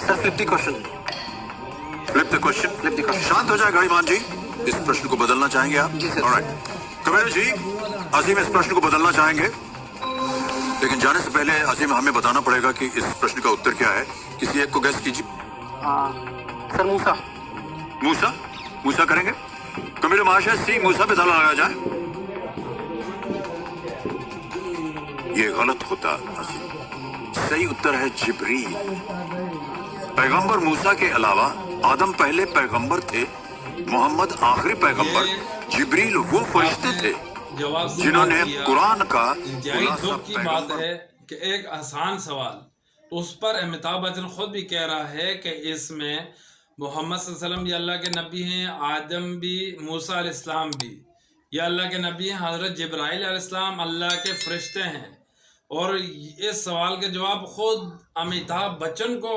Sir flip the question. Flip the question. शांत हो जाए गाड़ीमान जी, इस प्रश्न को बदलना चाहेंगे आप? जी, सर। ऑलराइट कबीर जी, अजीम इस प्रश्न को बदलना चाहेंगे, लेकिन जाने से पहले अजीम हमें बताना पड़ेगा कि इस प्रश्न का उत्तर क्या है। किसी एक को गैस कीजिए। सर मूसा। मूसा? मूसा करेंगे? कबीर महाशय, सी मूसा पे ताला लगाया जाए। ये गलत होता अजीम, सही उत्तर है जिब्रील। पैगंबर मूसा के अलावा आदम पहले पैगंबर थे, मोहम्मद आखिरी पैगंबर, जिब्रील वो फरिश्ते थे जिन्होंने कुरान का इंतहाई दुख की बात है कि एक आसान सवाल, उस पर अमिताभ बच्चन खुद भी कह रहा है कि इसमें मोहम्मद सल्लल्लाहु अलैहि वसल्लम ये अल्लाह के नबी हैं, आदम भी, मूसा अलैहिस्सलाम भी ये अल्लाह के नबी हैं, हज़रत जिब्राइल अलैहिस्सलाम अल्लाह के फरिश्ते हैं। और इस सवाल के जवाब खुद अमिताभ बच्चन को